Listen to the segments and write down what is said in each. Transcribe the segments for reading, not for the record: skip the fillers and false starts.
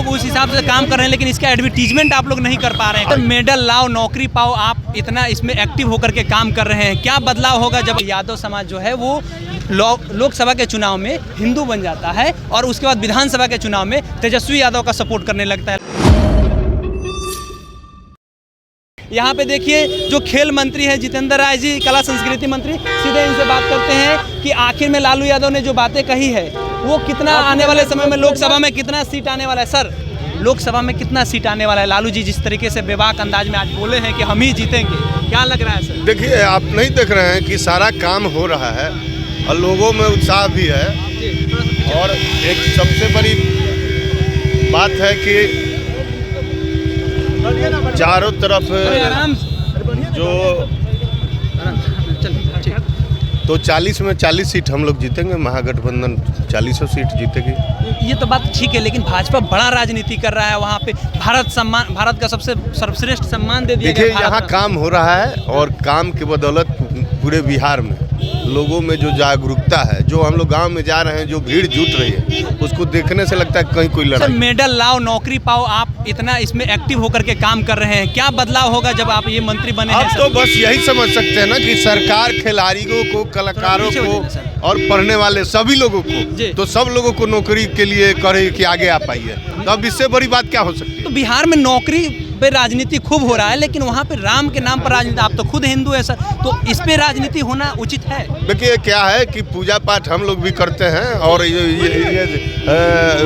लोग उस हिसाब से काम कर रहे हैं, लेकिन इसका एडवर्टीजमेंट आप लोग नहीं कर पा रहे हैं। तो मेडल लाओ, नौकरी पाओ, आप इतना इसमें एक्टिव होकर के काम कर रहे हैं, क्या बदलाव होगा जब यादव समाज जो है वो लोकसभा के चुनाव में हिंदू बन जाता है और उसके बाद विधानसभा के चुनाव में तेजस्वी यादव का सपोर्ट करने लगता है। यहाँ पे देखिए जो खेल मंत्री है जितेंद्र राय जी, कला संस्कृति मंत्री, सीधे इनसे बात करते हैं कि आखिर में लालू यादव ने जो बातें कही है वो कितना आने वाले समय में लोकसभा में कितना सीट आने वाला है। सर, लोकसभा में कितना सीट आने वाला है? लालू जी जिस तरीके से बेबाक अंदाज में आज बोले हैं कि हम ही जीतेंगे, क्या लग रहा है सर? देखिए, आप नहीं देख रहे हैं कि सारा काम हो रहा है और लोगों में उत्साह भी है। और एक सबसे बड़ी बात है कि चारों तरफ जो तो 40 में 40 सीट हम लोग जीतेंगे, महागठबंधन 40 सीट जीतेगी। ये तो बात ठीक है, लेकिन भाजपा बड़ा राजनीति कर रहा है वहाँ पे। भारत का सबसे सर्वश्रेष्ठ सम्मान दे दिया गया। देखिए, यहाँ काम हो रहा है और काम की बदौलत पूरे बिहार में लोगों में जो जागरूकता है, जो हम लोग गांव में जा रहे हैं, जो भीड़ जुट रही है, उसको देखने से लगता है कहीं कोई लड़ाई। सर, मेडल लाओ, नौकरी पाओ, आप इतना इसमें एक्टिव होकर के काम कर रहे हैं, क्या बदलाव होगा जब आप ये मंत्री बने हैं? अब तो बस यही समझ सकते हैं ना कि सरकार खिलाड़ियों को, कलाकारों को और पढ़ने वाले सभी लोगों को, तो सब लोगों को नौकरी के लिए करे कि आगे आ पाइए। तो अब इससे बड़ी बात क्या हो सकती है? तो बिहार में नौकरी पे राजनीति खूब हो रहा है, लेकिन वहाँ पे राम के नाम पर राजनीति, आप तो खुद हिंदू है सर, तो इस पे राजनीति होना उचित है? देखिए, क्या है कि पूजा पाठ हम लोग भी करते हैं और ये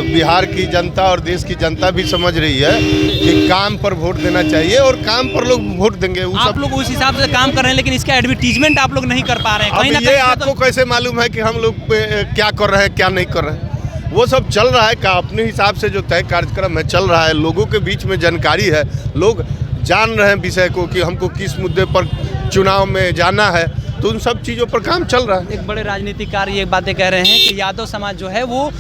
बिहार की जनता और देश की जनता भी समझ रही है कि काम पर वोट देना चाहिए और काम पर लोग वोट देंगे। आप लोग उस हिसाब से काम कर रहे हैं, लेकिन इसका एडवर्टीजमेंट आप लोग नहीं कर पा रहे हैं। अब ये आपको कैसे मालूम है कि हम लोग क्या कर रहे हैं, क्या नहीं कर रहे हैं? वो सब चल रहा है, का अपने हिसाब से जो तय कार्यक्रम है चल रहा है, लोगों के बीच में जानकारी है, लोग जान रहे हैं विषय को कि हमको किस मुद्दे पर चुनाव में जाना है, तो उन सब चीज़ों पर काम चल रहा है। एक बड़े राजनीतिकार ये बातें कह रहे हैं कि यादव समाज जो है वो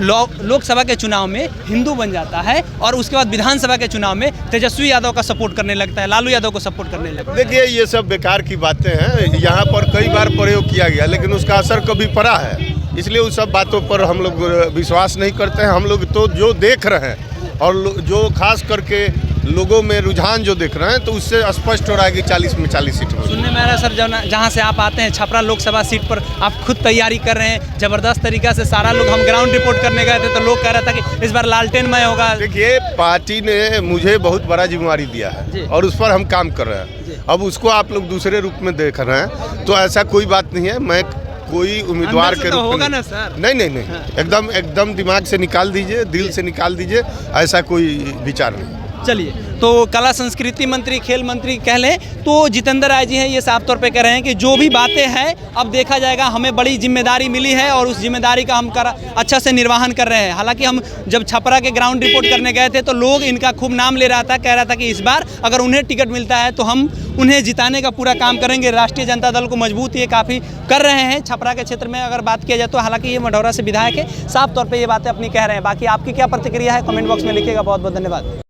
लोकसभा के चुनाव में हिंदू बन जाता है और उसके बाद विधानसभा के चुनाव में तेजस्वी यादव का सपोर्ट करने लगता है, लालू यादव को सपोर्ट करने लगता है। देखिए, ये सब बेकार की बातें हैं। यहाँ पर कई बार प्रयोग किया गया, लेकिन उसका असर कभी पड़ा है, इसलिए उस सब बातों पर हम लोग विश्वास नहीं करते हैं। हम लोग तो जो देख रहे हैं और जो खास करके लोगों में रुझान जो देख रहे हैं, तो उससे स्पष्ट हो रहा है कि 40 में 40 सीट होगी। सुनने में आ रहा है सर, जहाँ से आप आते हैं छपरा लोकसभा सीट पर आप खुद तैयारी कर रहे हैं ज़बरदस्त तरीका से। सारा लोग, हम ग्राउंड रिपोर्ट करने गए थे तो लोग कह रहा था कि इस बार लालटेनमय होगा। देखिए, पार्टी ने मुझे बहुत बड़ा जिम्मेवारी दिया है और उस पर हम काम कर रहे हैं। अब उसको आप लोग दूसरे रूप में देख रहे हैं, तो ऐसा कोई बात नहीं है। मैं कोई उम्मीदवार के रूप में नहीं, एकदम दिमाग से निकाल दीजिए, दिल से निकाल दीजिए, ऐसा कोई विचार नहीं। चलिए, तो कला संस्कृति मंत्री, खेल मंत्री कह लें तो जितेंद्र राय जी हैं, ये साफ तौर पे कह रहे हैं कि जो भी बातें हैं अब देखा जाएगा, हमें बड़ी जिम्मेदारी मिली है और उस जिम्मेदारी का हम अच्छा से निर्वहन कर रहे हैं। हालांकि हम जब छपरा के ग्राउंड रिपोर्ट करने गए थे तो लोग इनका खूब नाम ले रहा था, कह रहा था कि इस बार अगर उन्हें टिकट मिलता है तो हम उन्हें जिताने का पूरा काम करेंगे। राष्ट्रीय जनता दल को मजबूत ये काफ़ी कर रहे हैं छपरा के क्षेत्र में अगर बात किया जाए तो। हालांकि ये मढ़ौरा से विधायक है, साफ तौर पर ये बातें अपनी कह रहे हैं। बाकी आपकी क्या प्रतिक्रिया है कमेंट बॉक्स में लिखिएगा। बहुत बहुत धन्यवाद।